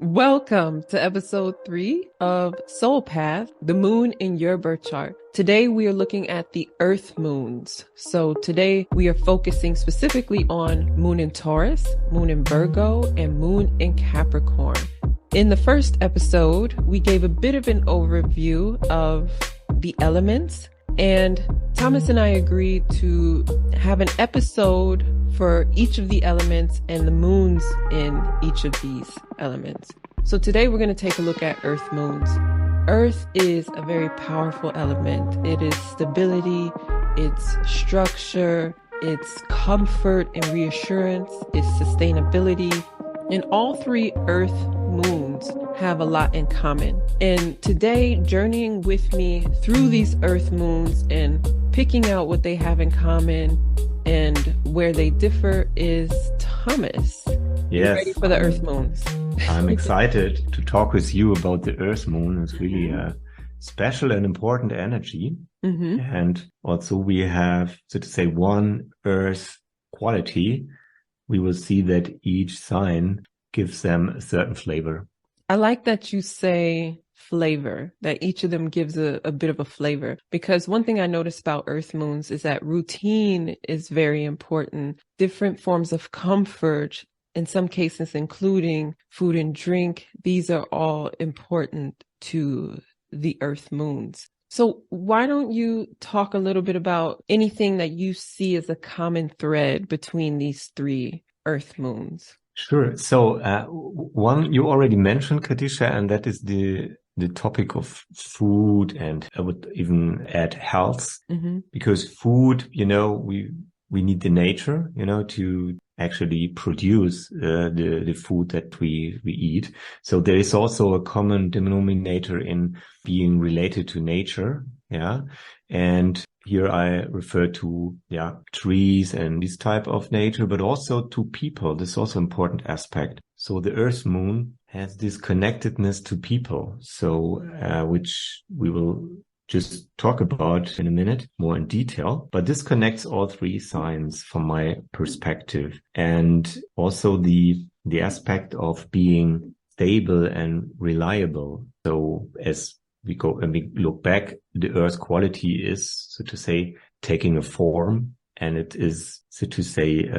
Welcome to episode 3 of Soul Path, the moon in your birth chart. Today we are looking at the earth moons. So today we are focusing specifically on moon in Taurus, moon in Virgo, and moon in Capricorn. In the first episode, we gave a bit of an overview of the elements, and Thomas and I agreed to have an episode for each of the elements and the moons in each of these elements. So today we're going to take a look at earth moons. Earth is a very powerful element. It is stability, it's structure, it's comfort and reassurance, it's sustainability. And all three earth moons have a lot in common. And today, journeying with me through these earth moons and picking out what they have in common and where they differ is Thomas. Yes. You ready for the earth moons? I'm excited to talk with you about the earth moon. It's really a special and important energy. Mm-hmm. And also we have, so to say, one earth quality. We will see that each sign gives them a certain flavor. I like that you say flavor, that each of them gives a bit of a flavor, because one thing I noticed about earth moons is that routine is very important. Different forms of comfort, in some cases including food and drink, these are all important to the earth moons. So why don't you talk a little bit about anything that you see as a common thread between these three earth moons? Sure. So one you already mentioned, Kadisha, and that is the topic of food, and I would even add health, because food, we need the nature, to actually produce the food that we eat. So there is also a common denominator in being related to nature. Yeah. And here I refer to, trees and this type of nature, but also to people. This is also an important aspect. So the earth moon has this connectedness to people. So, which we will just talk about in a minute more in detail, but this connects all three signs from my perspective. And also the aspect of being stable and reliable. So as we go and we look back, the earth quality is, so to say, taking a form, and it is, so to say,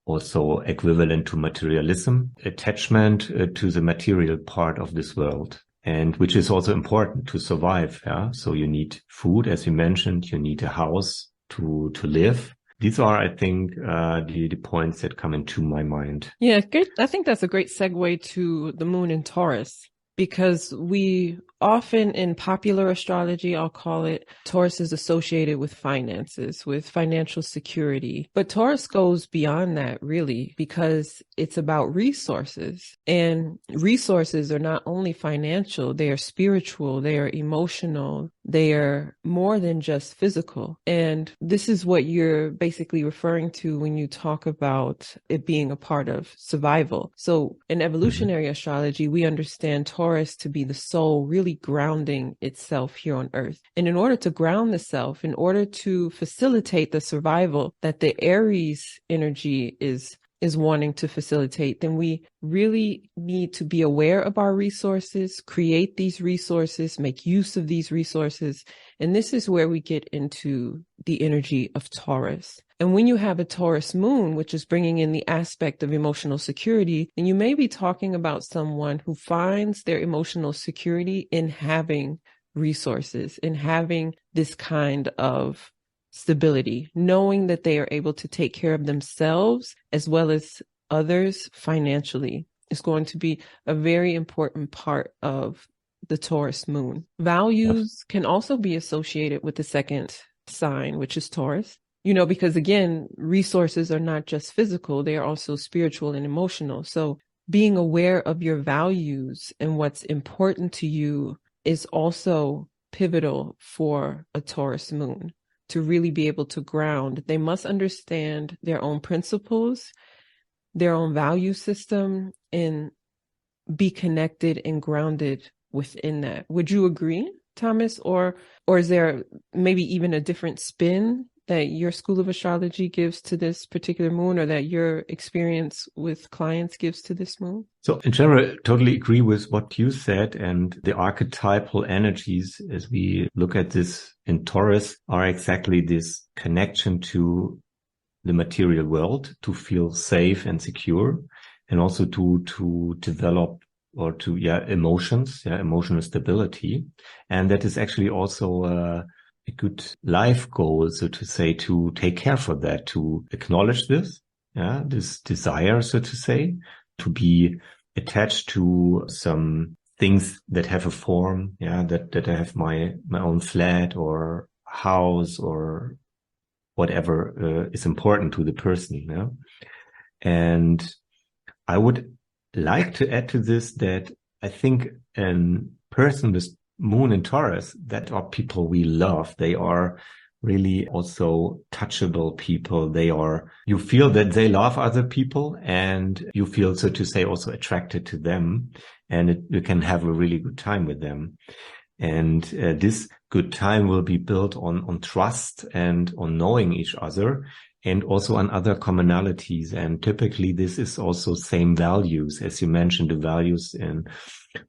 also equivalent to materialism, attachment to the material part of this world. And which is also important to survive. Yeah. So you need food, as you mentioned, you need a house to live. These are, I think, the points that come into my mind. Yeah, good. I think that's a great segue to the moon in Taurus, because we often in popular astrology, I'll call it, Taurus is associated with finances, with financial security. But Taurus goes beyond that, really, because it's about resources. And resources are not only financial, they are spiritual, they are emotional, they are more than just physical. And this is what you're basically referring to when you talk about it being a part of survival. So in evolutionary astrology, we understand Taurus to be the soul really grounding itself here on earth. And in order to ground the self, in order to facilitate the survival that the Aries energy is wanting to facilitate, then we really need to be aware of our resources, create these resources, make use of these resources. And this is where we get into the energy of Taurus. And when you have a Taurus moon, which is bringing in the aspect of emotional security, then you may be talking about someone who finds their emotional security in having resources, in having this kind of stability, knowing that they are able to take care of themselves as well as others financially is going to be a very important part of the Taurus moon. Values can also be associated with the second sign, which is Taurus. Because again, resources are not just physical, they are also spiritual and emotional. So being aware of your values and what's important to you is also pivotal for a Taurus moon to really be able to ground. They must understand their own principles, their own value system, and be connected and grounded within that. Would you agree, Thomas? Or is there maybe even a different spin that your school of astrology gives to this particular moon, or that your experience with clients gives to this moon? So in general, totally agree with what you said, and the archetypal energies as we look at this in Taurus are exactly this connection to the material world, to feel safe and secure, and also to develop or to, emotions, emotional stability. And that is actually also a good life goal, so to say, to take care for that, to acknowledge this, this desire, so to say, to be attached to some things that have a form, that I have my own flat or house or whatever is important to the person. And I would like to add to this that I think a person with moon in Taurus, that are people we love. They are really also touchable people. You feel that they love other people, and you feel, so to say, also attracted to them, and you can have a really good time with them. And this good time will be built on trust and on knowing each other, and also on other commonalities. And typically this is also same values, as you mentioned, the values in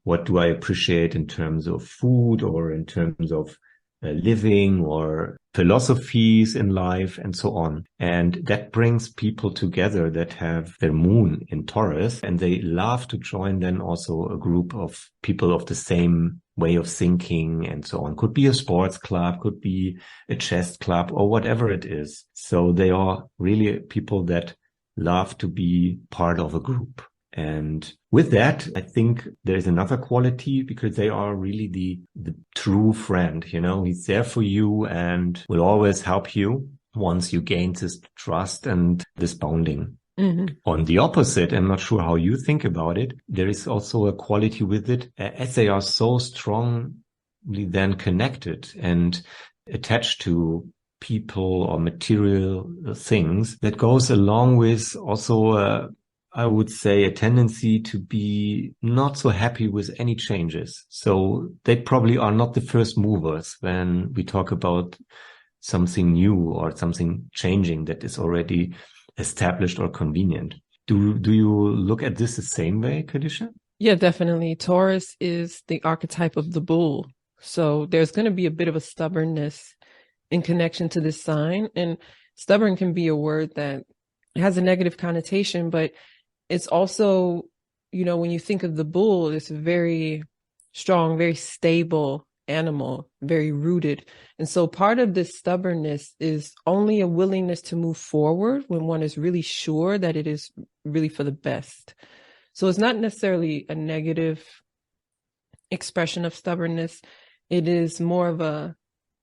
what do I appreciate in terms of food, or in terms of living, or philosophies in life, and so on. And that brings people together that have their moon in Taurus, and they love to join then also a group of people of the same way of thinking and so on. Could be a sports club, could be a chess club, or whatever it is. So they are really people that love to be part of a group. And with that, I think there's another quality, because they are really the true friend. He's there for you and will always help you once you gain this trust and this bonding. Mm-hmm. On the opposite, I'm not sure how you think about it, there is also a quality with it, as they are so strongly then connected and attached to people or material things, that goes along with also I would say a tendency to be not so happy with any changes. So they probably are not the first movers when we talk about something new or something changing that is already established or convenient. Do you look at this the same way, Kadisha? Yeah, definitely. Taurus is the archetype of the bull. So there's going to be a bit of a stubbornness in connection to this sign. And stubborn can be a word that has a negative connotation, but it's also, when you think of the bull, it's a very strong, very stable animal, very rooted. And so part of this stubbornness is only a willingness to move forward when one is really sure that it is really for the best. So it's not necessarily a negative expression of stubbornness. It is more of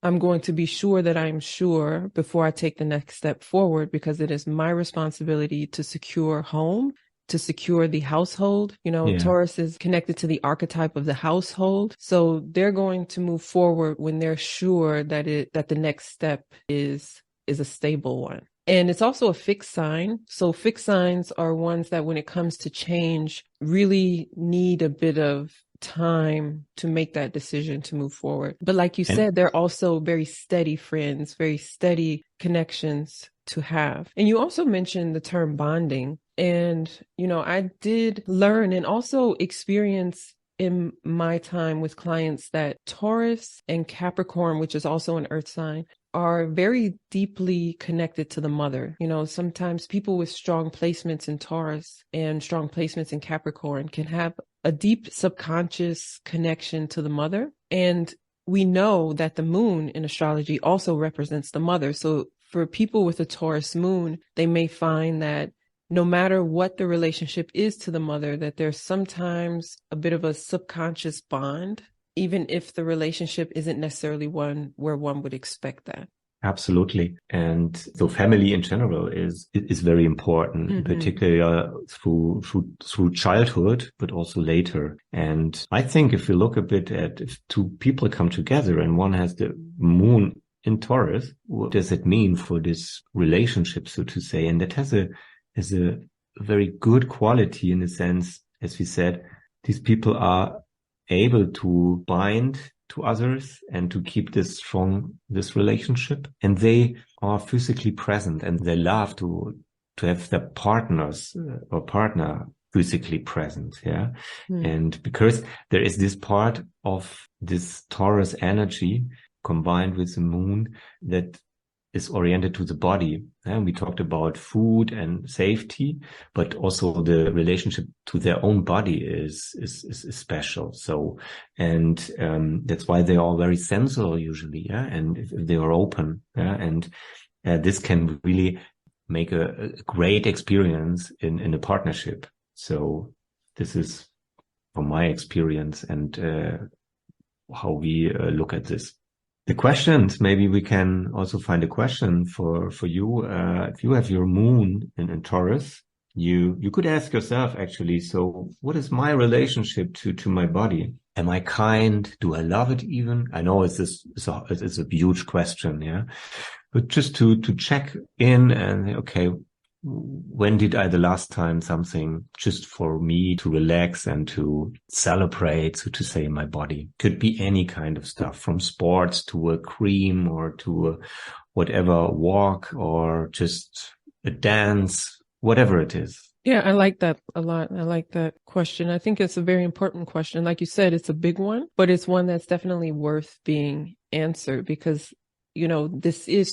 I'm going to be sure that I'm sure before I take the next step forward, because it is my responsibility to secure home, to secure the household. Taurus is connected to the archetype of the household. So they're going to move forward when they're sure that the next step is a stable one. And it's also a fixed sign. So fixed signs are ones that when it comes to change really need a bit of time to make that decision to move forward. But like you said, they're also very steady friends, very steady connections to have. And you also mentioned the term bonding. And, I did learn and also experience in my time with clients that Taurus and Capricorn, which is also an earth sign, are very deeply connected to the mother. Sometimes people with strong placements in Taurus and strong placements in Capricorn can have a deep subconscious connection to the mother. And we know that the moon in astrology also represents the mother. So for people with a Taurus moon, they may find that no matter what the relationship is to the mother, that there's sometimes a bit of a subconscious bond, even if the relationship isn't necessarily one where one would expect that. Absolutely. And so family in general is very important, particularly through childhood, but also later. And I think if you look a bit at if two people come together and one has the moon in Taurus, what does it mean for this relationship, so to say? And that has a very good quality in the sense, as we said, these people are able to bind to others and to keep this relationship. And they are physically present and they love to have their partners or partner physically present. Yeah. And because there is this part of this Taurus energy combined with the moon that is oriented to the body. And we talked about food and safety, but also the relationship to their own body is special. So, and that's why they are very sensual usually. Yeah. And if they are open. Yeah. And this can really make a great experience in a partnership. So this is from my experience and how we look at this. The questions, maybe we can also find a question for you. If you have your moon in Taurus, you could ask yourself actually, so what is my relationship to my body? Am I kind? Do I love it even? I know it's a huge question. Yeah. But just to check in and okay, when did I the last time something just for me to relax and to celebrate, so to say, my body? Could be any kind of stuff, from sports to a cream or to a whatever walk or just a dance, whatever it is. Yeah, I like that a lot. I like that question. I think it's a very important question. Like you said, it's a big one, but it's one that's definitely worth being answered because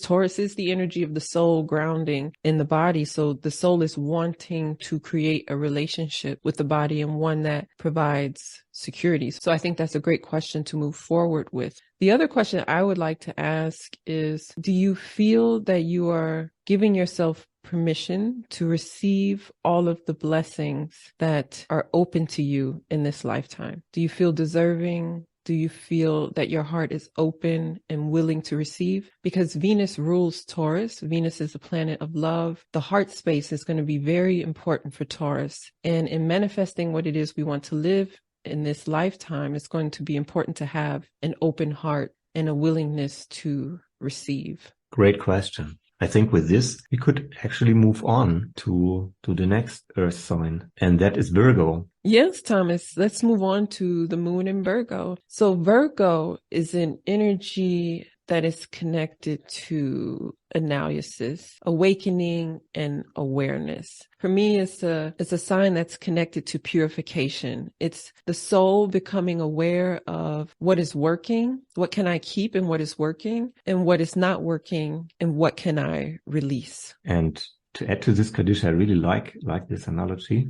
Taurus is the energy of the soul grounding in the body. So the soul is wanting to create a relationship with the body and one that provides security. So I think that's a great question to move forward with. The other question I would like to ask is, do you feel that you are giving yourself permission to receive all of the blessings that are open to you in this lifetime? Do you feel deserving? Do you feel that your heart is open and willing to receive? Because Venus rules Taurus. Venus is a planet of love. The heart space is going to be very important for Taurus. And in manifesting what it is we want to live in this lifetime, it's going to be important to have an open heart and a willingness to receive. Great question. I think with this, we could actually move on to the next Earth sign, and that is Virgo. Yes, Thomas, let's move on to the moon in Virgo. So Virgo is an energy that is connected to analysis, awakening, and awareness. For me, it's a sign that's connected to purification. It's the soul becoming aware of what is working, what can I keep and what is working, and what is not working, and what can I release. And to add to this, Kadisha, I really like this analogy.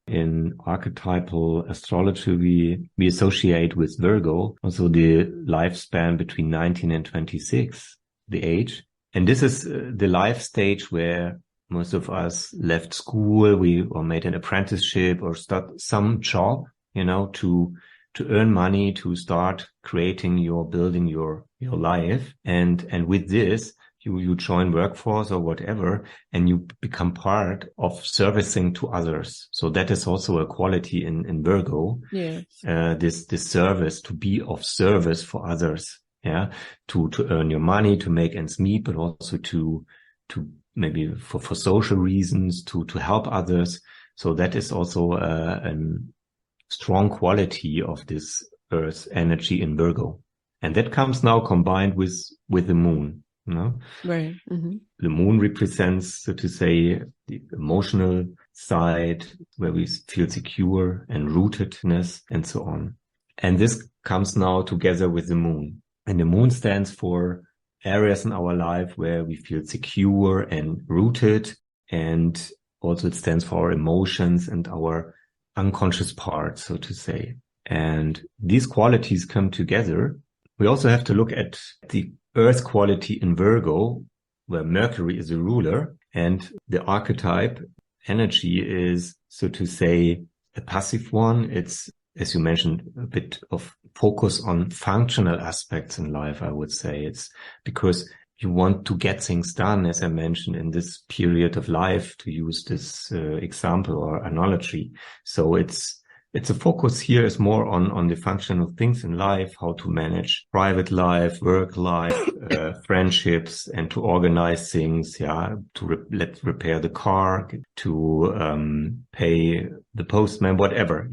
In archetypal astrology, we associate with Virgo also the lifespan between 19 and 26, the age. And this is the life stage where most of us left school, or made an apprenticeship or start some job, to earn money, to start building your life. And with this, you join workforce or whatever, and you become part of servicing to others. So that is also a quality in Virgo. Yes. This service, to be of service for others. Yeah. To earn your money, to make ends meet, but also to maybe for social reasons, to help others. So that is also a strong quality of this Earth energy in Virgo. And that comes now combined with the moon. No? Right. Mm-hmm. The moon represents, so to say, the emotional side where we feel secure and rootedness and so on. And this comes now together with the moon. And the moon stands for areas in our life where we feel secure and rooted. And also it stands for our emotions and our unconscious part, so to say. And these qualities come together. We also have to look at the Earth quality in Virgo, where Mercury is a ruler, and the archetype energy is, so to say, a passive one. It's, as you mentioned, a bit of focus on functional aspects in life, I would say. It's because you want to get things done, as I mentioned, in this period of life, to use this example or analogy. So it's a focus here is more on the functional things in life, how to manage private life, work life, friendships, and to organize things. Yeah, to repair the car, to pay the postman, whatever,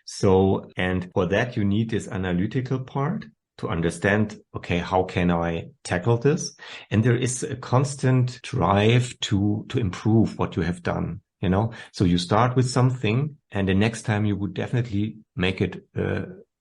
So, and for that you need this analytical part. to understand, okay, how can I tackle this? And there is a constant drive to improve what you have done, you know? So you start with something and the next time you would definitely make it,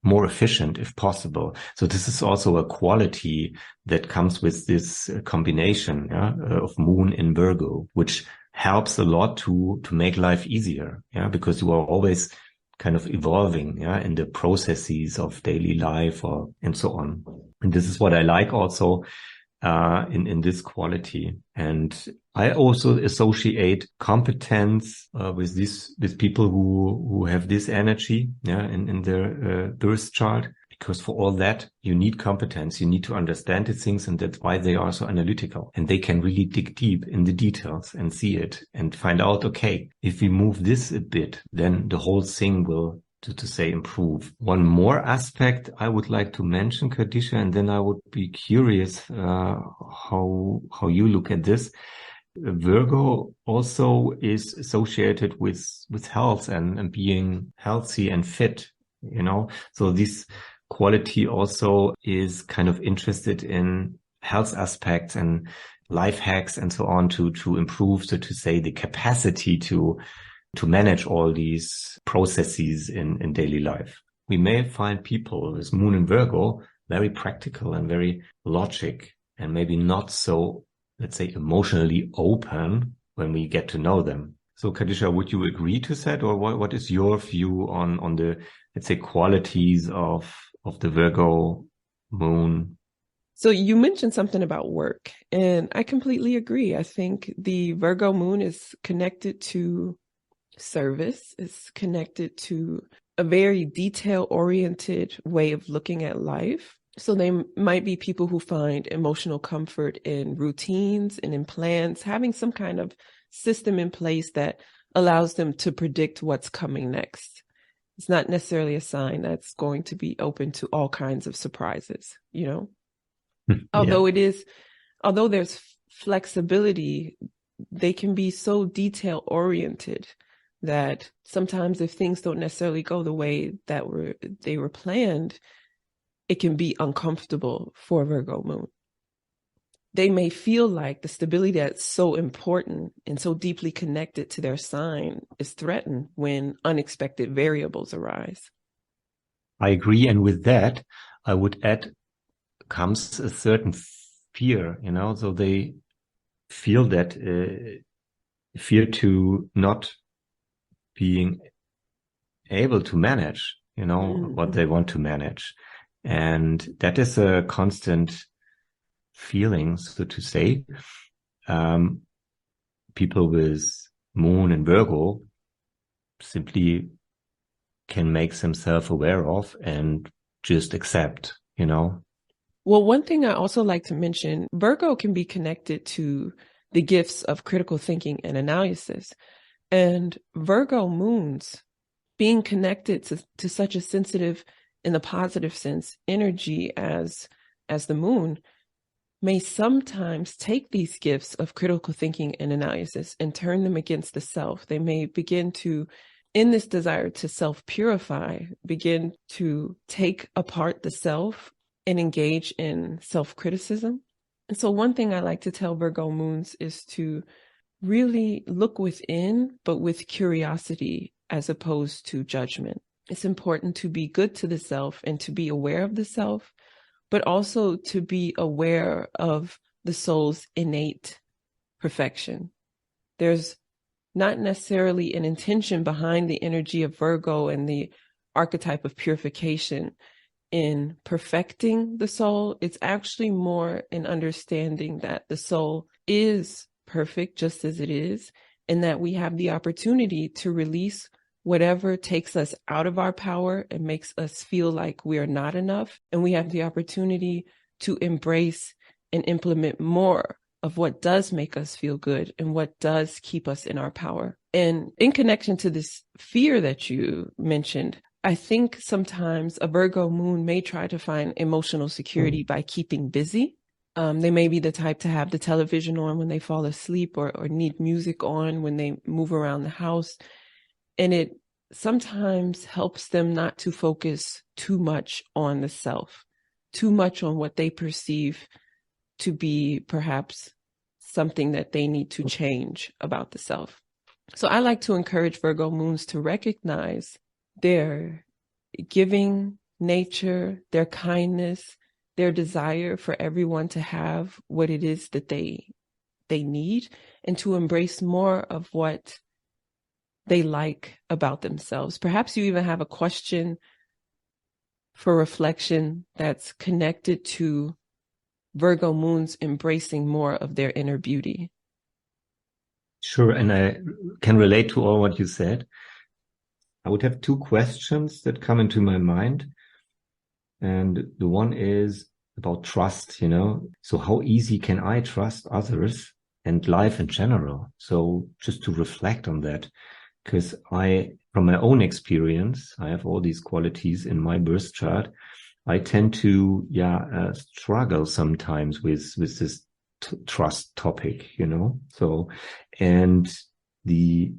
more efficient if possible. So this is also a quality that comes with this combination of Moon in Virgo, which helps a lot to make life easier. Yeah. Because you are always kind of evolving, in the processes of daily life and so on. And this is what I like also, in this quality. And I also associate competence, with people who have this energy, in their, birth chart. Because for all that, you need competence. You need to understand the things. And that's why they are so analytical, and they can really dig deep in the details and see it and find out, okay, if we move this a bit, then the whole thing will, to say, improve. One more aspect I would like to mention, Khadija, and then I would be curious, how you look at this. Virgo also is associated with health and being healthy and fit, you know, so this quality also is kind of interested in health aspects and life hacks and so on to improve, so to say, the capacity to manage all these processes in daily life. We may find people with Moon in Virgo very practical and very logic, and maybe not so, let's say, emotionally open when we get to know them. So Khadija, would you agree to that? Or what is your view on the, let's say, qualities of the Virgo moon? So you mentioned something about work, and I completely agree. I think the Virgo moon is connected to service, is connected to a very detail-oriented way of looking at life. So they might be people who find emotional comfort in routines and in plans, having some kind of system in place that allows them to predict what's coming next. It's not necessarily a sign that's going to be open to all kinds of surprises, you know? Yeah. Although there's flexibility, they can be so detail oriented that sometimes if things don't necessarily go the way that they were planned, it can be uncomfortable for Virgo moon. They may feel like the stability that's so important and so deeply connected to their sign is threatened when unexpected variables arise. I agree. And with that, I would add, comes a certain fear, you know, so they feel that fear to not being able to manage, you know, what they want to manage. And that is a constant feeling, so to say. People with Moon and Virgo simply can make themselves aware of and just accept, you know. Well, one thing I also like to mention, Virgo can be connected to the gifts of critical thinking and analysis. And Virgo moons being connected to such a sensitive, in the positive sense, energy as the moon may sometimes take these gifts of critical thinking and analysis and turn them against the self. They may begin to, in this desire to self-purify, begin to take apart the self and engage in self-criticism. And so one thing I like to tell Virgo moons is to really look within, but with curiosity as opposed to judgment. It's important to be good to the self and to be aware of the self, but also to be aware of the soul's innate perfection. There's not necessarily an intention behind the energy of Virgo and the archetype of purification in perfecting the soul. It's actually more an understanding that the soul is perfect just as it is, and that we have the opportunity to release whatever takes us out of our power and makes us feel like we are not enough. And we have the opportunity to embrace and implement more of what does make us feel good and what does keep us in our power. And in connection to this fear that you mentioned, I think sometimes a Virgo moon may try to find emotional security by keeping busy. They may be the type to have the television on when they fall asleep or need music on when they move around the house. And it sometimes helps them not to focus too much on the self. too much on what they perceive to be perhaps something that they need to change about the self. So I like to encourage Virgo moons to recognize their giving nature, their kindness, their desire for everyone to have what it is that they need, and to embrace more of what they like about themselves. Perhaps you even have a question for reflection that's connected to Virgo moons embracing more of their inner beauty. Sure, and I can relate to all what you said. I would have two questions that come into my mind. And the one is about trust, So how easy can I trust others and life in general? So just to reflect on that, because from my own experience, I have all these qualities in my birth chart. I tend to, struggle sometimes with this trust topic, So, and the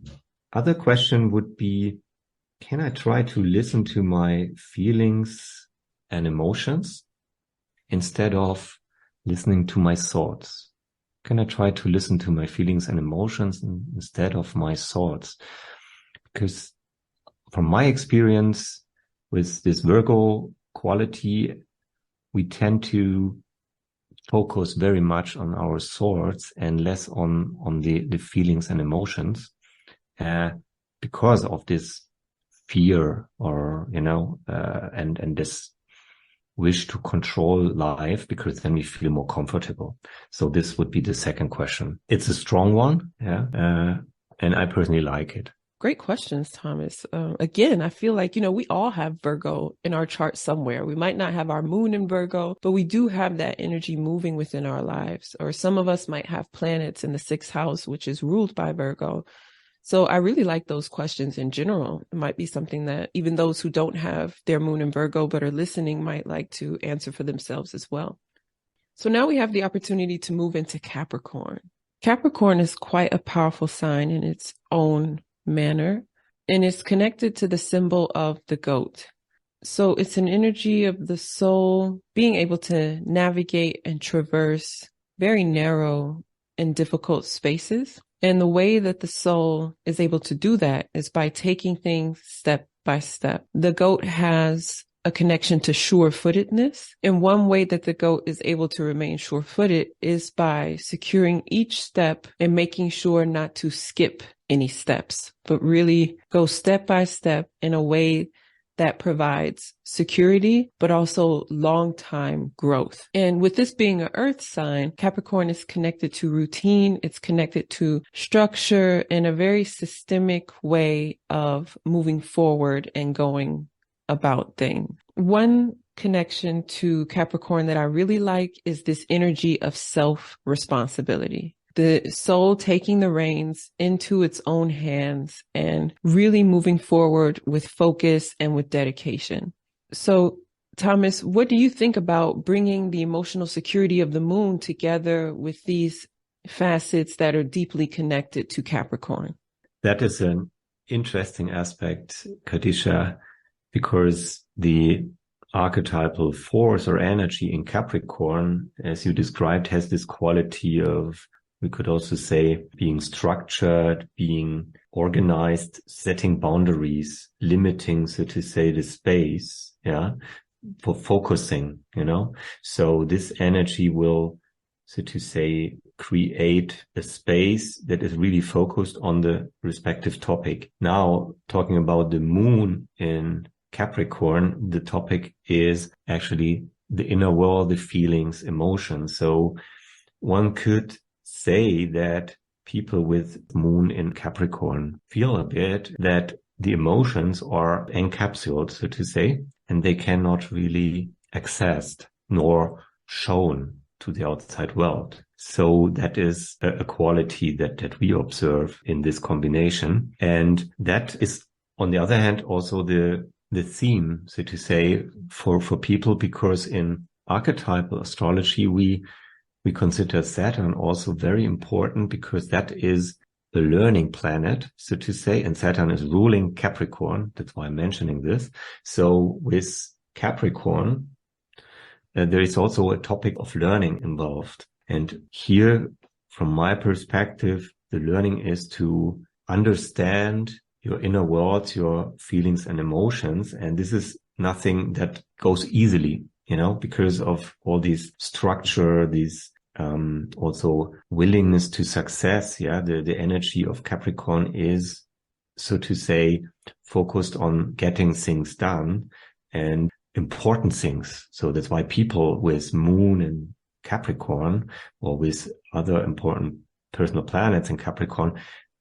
other question would be, can I try to listen to my feelings and emotions instead of listening to my thoughts? Can I try to listen to my feelings and emotions instead of my thoughts? Because from my experience with this Virgo quality, we tend to focus very much on our thoughts and less on the feelings and emotions, because of this fear or, and this wish to control life, because then we feel more comfortable. So this would be the second question. It's a strong one. And I personally like it. Great questions, Thomas. Again, I feel like, we all have Virgo in our chart somewhere. We might not have our moon in Virgo, but we do have that energy moving within our lives. Or some of us might have planets in the 6th house, which is ruled by Virgo. So I really like those questions in general. It might be something that even those who don't have their moon in Virgo but are listening might like to answer for themselves as well. So now we have the opportunity to move into Capricorn. Capricorn is quite a powerful sign in its own manner, and it's connected to the symbol of the goat. So it's an energy of the soul being able to navigate and traverse very narrow and difficult spaces. And the way that the soul is able to do that is by taking things step by step. The goat has a connection to sure-footedness. And one way that the goat is able to remain sure-footed is by securing each step and making sure not to skip any steps, but really go step by step in a way that provides security, but also long-time growth. And with this being an earth sign, Capricorn is connected to routine. It's connected to structure in a very systemic way of moving forward and going about things. One connection to Capricorn that I really like is this energy of self-responsibility. The soul taking the reins into its own hands and really moving forward with focus and with dedication. So, Thomas, what do you think about bringing the emotional security of the moon together with these facets that are deeply connected to Capricorn? That is an interesting aspect, Kadisha, because the archetypal force or energy in Capricorn, as you described, has this quality of, we could also say, being structured, being organized, setting boundaries, limiting, so to say, the space, for focusing, So this energy will, so to say, create a space that is really focused on the respective topic. Now, talking about the moon in Capricorn, the topic is actually the inner world, the feelings, emotions. So one could say that people with moon in Capricorn feel a bit that the emotions are encapsulated, so to say, and they cannot really accessed nor shown to the outside world. So that is a quality that we observe in this combination. And that is, on the other hand, also the theme, so to say, for people, because in archetypal astrology, we consider Saturn also very important, because that is the learning planet, so to say, and Saturn is ruling Capricorn. That's why I'm mentioning this. So with Capricorn, there is also a topic of learning involved. And here, from my perspective, the learning is to understand your inner world, your feelings and emotions. And this is nothing that goes easily, because of all these structure, these also willingness to success. Yeah, the energy of Capricorn is, so to say, focused on getting things done and important things. So that's why people with Moon in Capricorn, or with other important personal planets in Capricorn,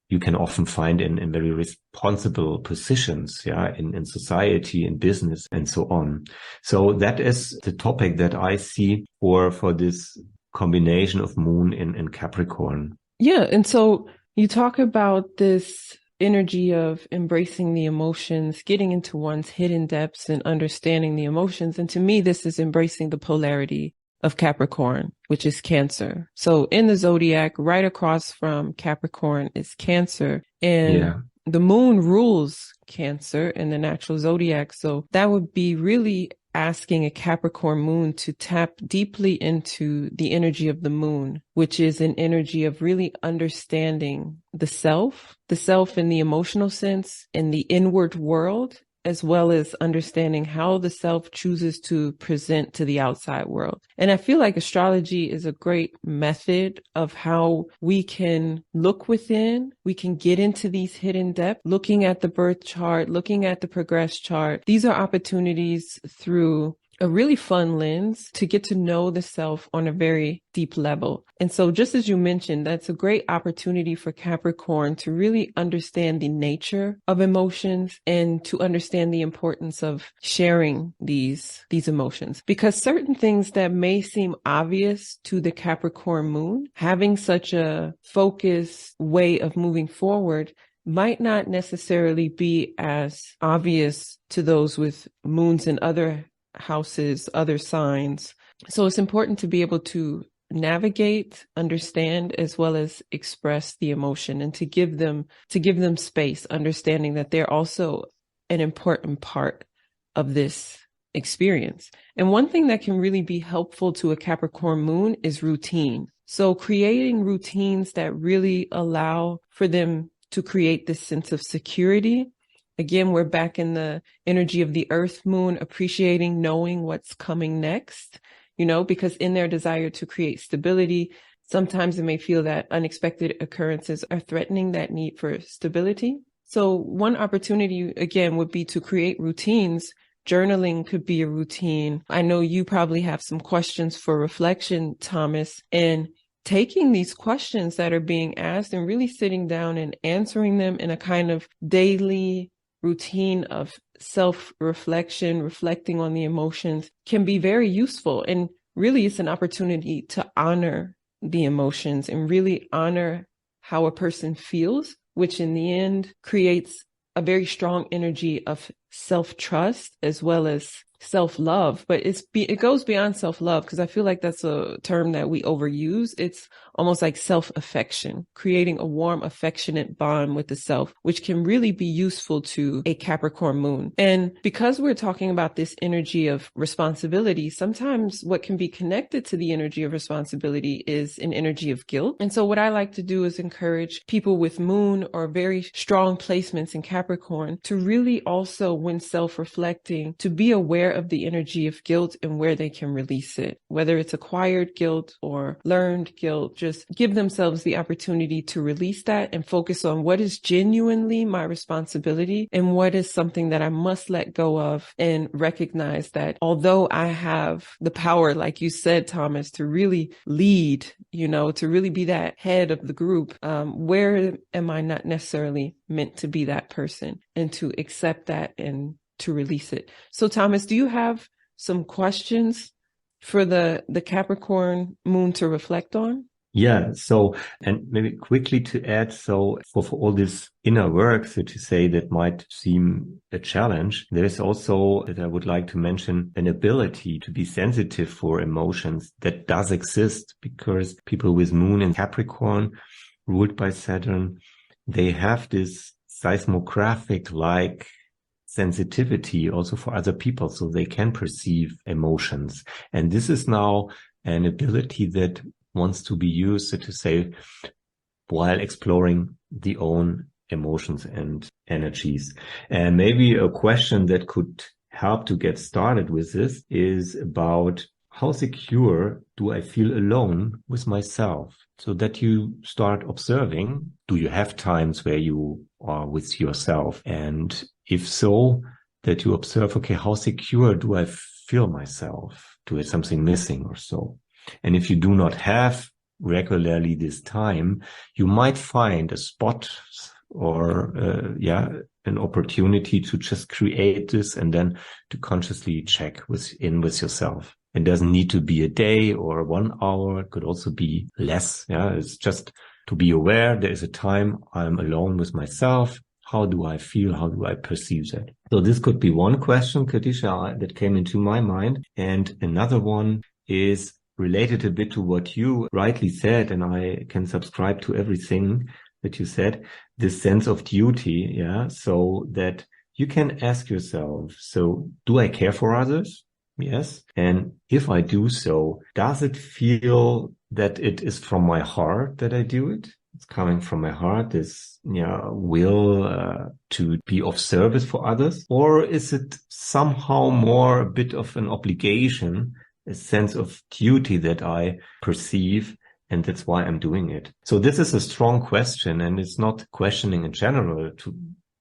you can often find in very responsible positions, in society, in business, and so on. So that is the topic that I see for this combination of Moon in Capricorn. Yeah. And so you talk about this energy of embracing the emotions, getting into one's hidden depths and understanding the emotions. And to me, this is embracing the polarity of Capricorn, which is Cancer. So in the zodiac, right across from Capricorn is Cancer. And the moon rules Cancer in the natural zodiac. So that would be really asking a Capricorn moon to tap deeply into the energy of the moon, which is an energy of really understanding the self in the emotional sense, in the inward world, as well as understanding how the self chooses to present to the outside world. And I feel like astrology is a great method of how we can look within, we can get into these hidden depths, looking at the birth chart, looking at the progress chart. These are opportunities through a really fun lens to get to know the self on a very deep level. And so just as you mentioned, that's a great opportunity for Capricorn to really understand the nature of emotions and to understand the importance of sharing these emotions. Because certain things that may seem obvious to the Capricorn moon, having such a focused way of moving forward might not necessarily be as obvious to those with moons in other houses, other signs. So it's important to be able to navigate, understand, as well as express the emotion, and to give them space, understanding that they're also an important part of this experience. And one thing that can really be helpful to a Capricorn moon is routine. So creating routines that really allow for them to create this sense of security. Again, we're back in the energy of the earth moon, appreciating, knowing what's coming next, because in their desire to create stability, sometimes it may feel that unexpected occurrences are threatening that need for stability. So one opportunity, again, would be to create routines. Journaling could be a routine. I know you probably have some questions for reflection, Thomas, and taking these questions that are being asked and really sitting down and answering them in a kind of daily routine of self-reflection, reflecting on the emotions can be very useful. And really it's an opportunity to honor the emotions and really honor how a person feels, which in the end creates a very strong energy of self-trust as well as self-love. But it goes beyond self-love, because I feel like that's a term that we overuse. It's almost like self-affection, creating a warm, affectionate bond with the self, which can really be useful to a Capricorn moon. And because we're talking about this energy of responsibility, sometimes what can be connected to the energy of responsibility is an energy of guilt. And so what I like to do is encourage people with moon or very strong placements in Capricorn to really also, when self-reflecting, to be aware of the energy of guilt and where they can release it, whether it's acquired guilt or learned guilt. Just give themselves the opportunity to release that and focus on what is genuinely my responsibility and what is something that I must let go of, and recognize that although I have the power, like you said, Thomas, to really lead, to really be that head of the group, where am I not necessarily meant to be that person, and to accept that and to release it. So Thomas, do you have some questions for the Capricorn moon to reflect on? Yeah. So, and maybe quickly to add, so for all this inner work, so to say, that might seem a challenge, there is also, that I would like to mention, an ability to be sensitive for emotions that does exist, because people with moon in Capricorn, ruled by Saturn, they have this seismographic-like sensitivity also for other people, so they can perceive emotions. And this is now an ability that wants to be used, so to say, while exploring the own emotions and energies. And maybe a question that could help to get started with this is about how secure do I feel alone with myself? So that you start observing, do you have times where you are with yourself? And if so, that you observe, okay, how secure do I feel myself? Do I have something missing or so? And if you do not have regularly this time, you might find a spot or an opportunity to just create this and then to consciously check with yourself. It doesn't need to be a day or 1 hour. It could also be less. Yeah, it's just to be aware there is a time I'm alone with myself. How do I feel? How do I perceive that? So this could be one question, Kadisha, that came into my mind. And another one is related a bit to what you rightly said, and I can subscribe to everything that you said, this sense of duty. Yeah. So that you can ask yourself, so do I care for others? Yes. And if I do so, does it feel that it is from my heart that I do it? It's coming from my heart, this will to be of service for others? Or is it somehow more a bit of an obligation, a sense of duty that I perceive, and that's why I'm doing it? So this is a strong question, and it's not questioning in general to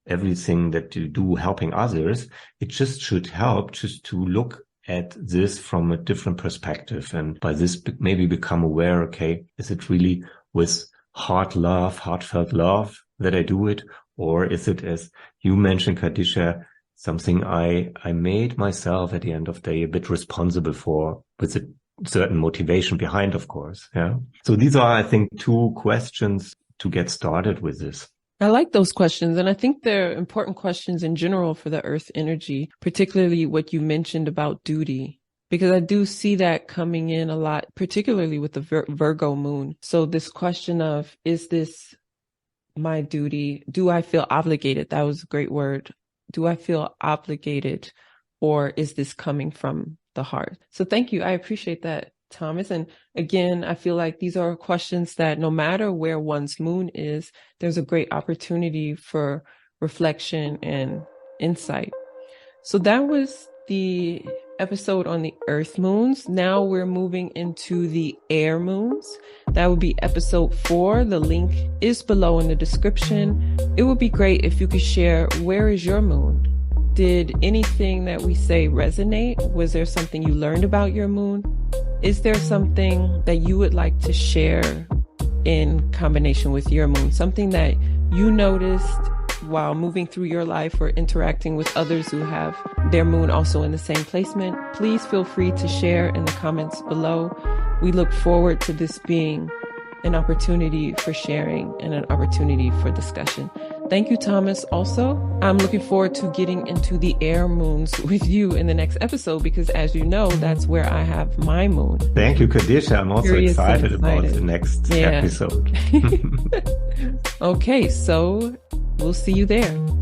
everything that you do helping others. It just should help just to look at this from a different perspective, and by this maybe become aware, okay, is it really with heartfelt love that I do it? Or is it, as you mentioned, Kadisha, something I made myself at the end of the day a bit responsible for, with a certain motivation behind, of course. Yeah. So these are, I think, 2 questions to get started with this. I like those questions. And I think they're important questions in general for the earth energy, particularly what you mentioned about duty, because I do see that coming in a lot, particularly with the Virgo moon. So this question of, is this my duty? Do I feel obligated? That was a great word. Do I feel obligated, or is this coming from the heart? So thank you. I appreciate that, Thomas. And again, I feel like these are questions that no matter where one's moon is, there's a great opportunity for reflection and insight. So that was the episode on the earth moons. Now we're moving into the air moons. That would be episode 4. The link is below in the description. It would be great if you could share, where is your moon? Did anything that we say resonate? Was there something you learned about your moon? Is there something that you would like to share in combination with your moon? Something that you noticed while moving through your life or interacting with others who have their moon also in the same placement? Please feel free to share in the comments below. We look forward to this being an opportunity for sharing and an opportunity for discussion. Thank you, Thomas. Also, I'm looking forward to getting into the air moons with you in the next episode, because as you know, that's where I have my moon. Thank you, Kadisha. I'm also excited about the next episode. Okay, so we'll see you there.